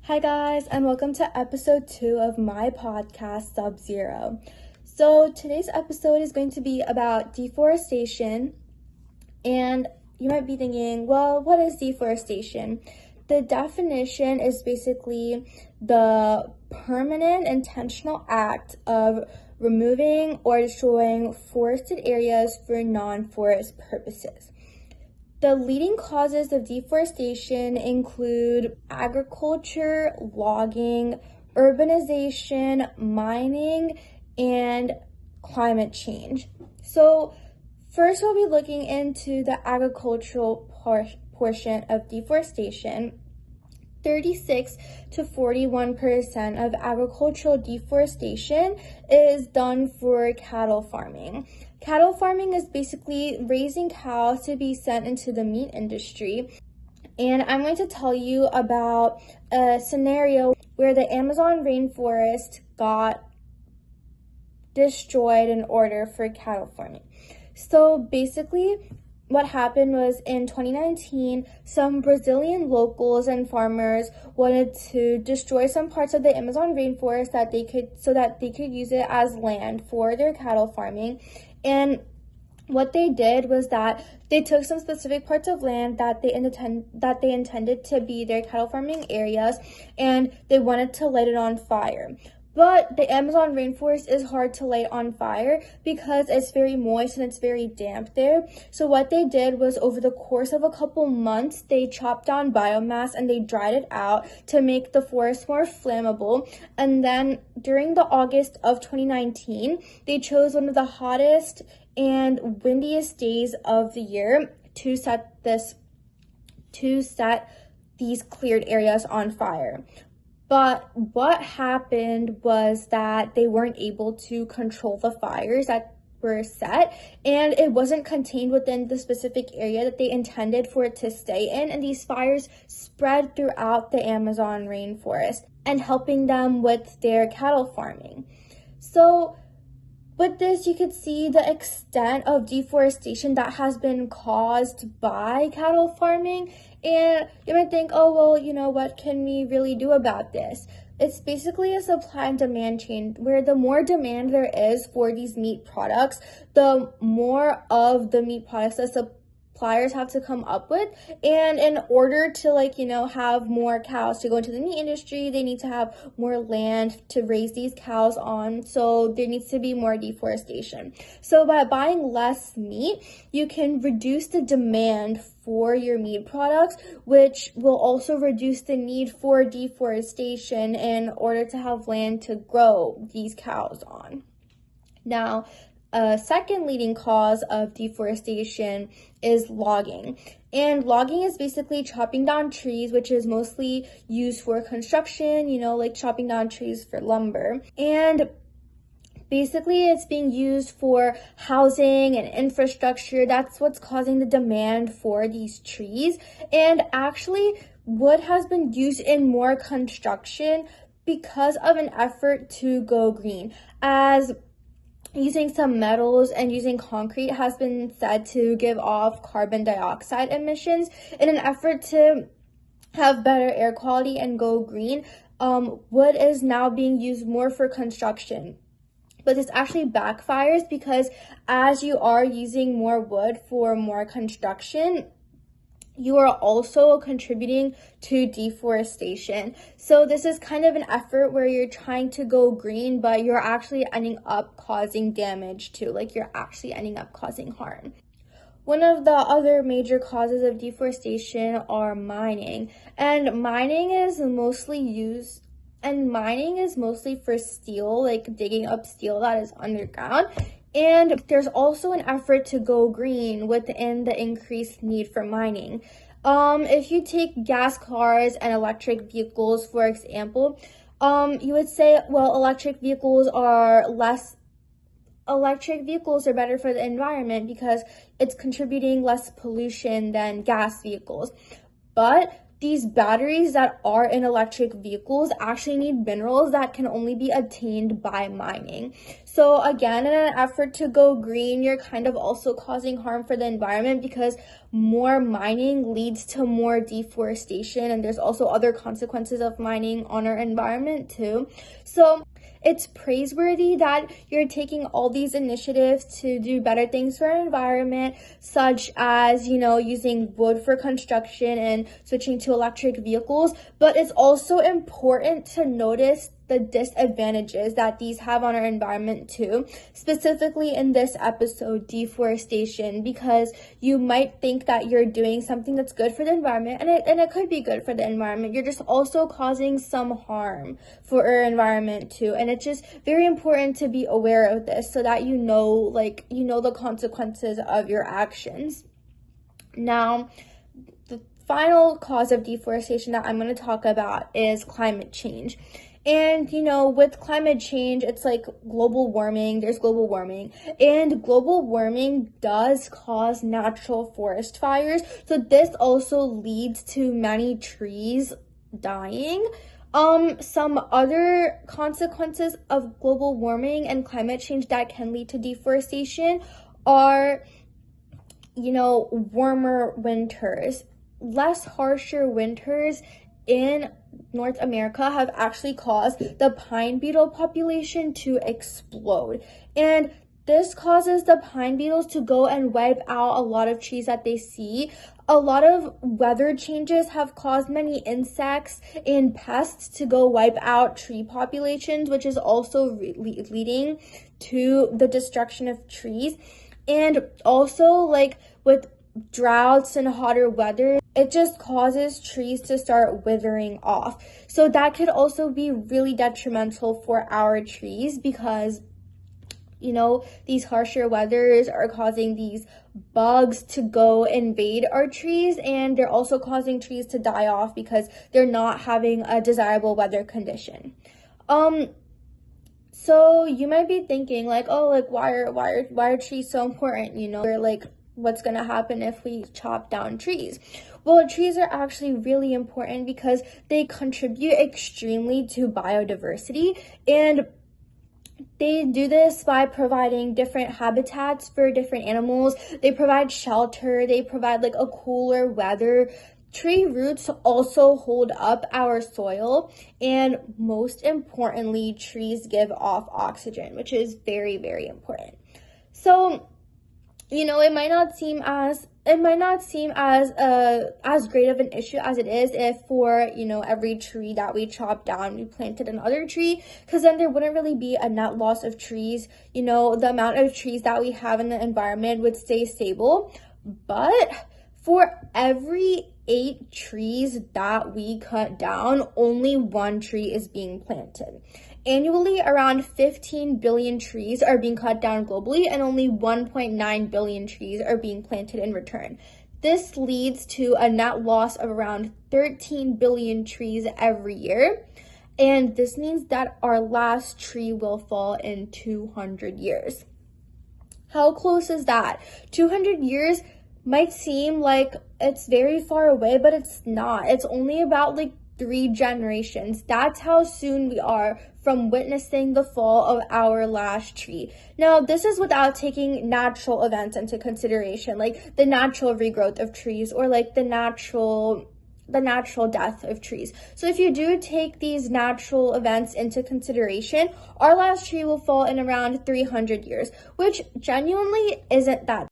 Hi guys, and welcome to episode 2 of my podcast, Sub-Zero. So today's episode is going to be about deforestation, and you might be thinking, well, what is deforestation? The definition is basically the permanent intentional act of removing or destroying forested areas for non-forest purposes. The leading causes of deforestation include agriculture, logging, urbanization, mining, and climate change. So first we'll be looking into the agricultural portion of deforestation. 36 to 41% of agricultural deforestation is done for cattle farming. Cattle farming is basically raising cows to be sent into the meat industry. And I'm going to tell you about a scenario where the Amazon rainforest got destroyed in order for cattle farming. So basically, what happened was in 2019, some Brazilian locals and farmers wanted to destroy some parts of the Amazon rainforest so that they could use it as land for their cattle farming. And what they did was that they took some specific parts of land that they intended to be their cattle farming areas, and they wanted to light it on fire. But the Amazon rainforest is hard to light on fire because it's very moist and it's very damp there. So what they did was, over the course of a couple months, they chopped down biomass and they dried it out to make the forest more flammable. And then during the August of 2019, they chose one of the hottest and windiest days of the year to set these cleared areas on fire. But what happened was that they weren't able to control the fires that were set, and it wasn't contained within the specific area that they intended for it to stay in, and these fires spread throughout the Amazon rainforest and helping them with their cattle farming. So with this, you could see the extent of deforestation that has been caused by cattle farming. And you might think, oh, well, what can we really do about this? It's basically a supply and demand chain where the more demand there is for these meat products, the more of the meat products the suppliers have to come up with. And in order to have more cows to go into the meat industry, they need to have more land to raise these cows on. So there needs to be more deforestation. So by buying less meat, you can reduce the demand for your meat products, which will also reduce the need for deforestation in order to have land to grow these cows on. Now, a second leading cause of deforestation is logging. And logging is basically chopping down trees, which is mostly used for construction, like chopping down trees for lumber. And basically, it's being used for housing and infrastructure. That's what's causing the demand for these trees. And actually, wood has been used in more construction because of an effort to go green, as using some metals and using concrete has been said to give off carbon dioxide emissions. In an effort to have better air quality and go green, wood is now being used more for construction. But this actually backfires because as you are using more wood for more construction, you are also contributing to deforestation. So this is kind of an effort where you're trying to go green, but you're actually ending up causing damage too. You're actually ending up causing harm. One of the other major causes of deforestation are mining. And mining is mostly for steel, digging up steel that is underground. And there's also an effort to go green within the increased need for mining. If you take gas cars and electric vehicles, for example, you would say, well, electric vehicles are better for the environment because it's contributing less pollution than gas vehicles. But these batteries that are in electric vehicles actually need minerals that can only be obtained by mining. So So again, in an effort to go green, you're kind of also causing harm for the environment because more mining leads to more deforestation, and there's also other consequences of mining on our environment too. So it's praiseworthy that you're taking all these initiatives to do better things for our environment, such as, using wood for construction and switching to electric vehicles. But it's also important to notice the disadvantages that these have on our environment too, specifically in this episode, deforestation, because you might think that you're doing something that's good for the environment, and it could be good for the environment. You're just also causing some harm for our environment too, and it's just very important to be aware of this so that you know the consequences of your actions. Now, the final cause of deforestation that I'm going to talk about is climate change. And, with climate change, it's like global warming, there's global warming, and global warming does cause natural forest fires. So this also leads to many trees dying. Some other consequences of global warming and climate change that can lead to deforestation are, warmer winters. Less harsher winters in North America have actually caused the pine beetle population to explode. And this causes the pine beetles to go and wipe out a lot of trees that they see. A lot of weather changes have caused many insects and pests to go wipe out tree populations, which is also leading to the destruction of trees. And also, with droughts and hotter weather, it just causes trees to start withering off. So that could also be really detrimental for our trees because, these harsher weathers are causing these bugs to go invade our trees, and they're also causing trees to die off because they're not having a desirable weather condition. So you might be thinking why are trees so important? Or what's going to happen if we chop down trees? Well, trees are actually really important because they contribute extremely to biodiversity, and they do this by providing different habitats for different animals. They provide shelter, they provide a cooler weather. Tree roots also hold up our soil, and most importantly, trees give off oxygen, which is very, very important. So, it might not seem as great of an issue as it is if for, every tree that we chop down, we planted another tree, because then there wouldn't really be a net loss of trees. The amount of trees that we have in the environment would stay stable. But for every 8 trees that we cut down, only 1 tree is being planted. Annually, around 15 billion trees are being cut down globally, and only 1.9 billion trees are being planted in return. This leads to a net loss of around 13 billion trees every year. And this means that our last tree will fall in 200 years. How close is that? 200 years might seem like it's very far away, but it's not. It's only about 3 generations. That's how soon we are from witnessing the fall of our last tree. Now, this is without taking natural events into consideration, like the natural regrowth of trees or the natural death of trees. So if you do take these natural events into consideration, our last tree will fall in around 300 years, which genuinely isn't that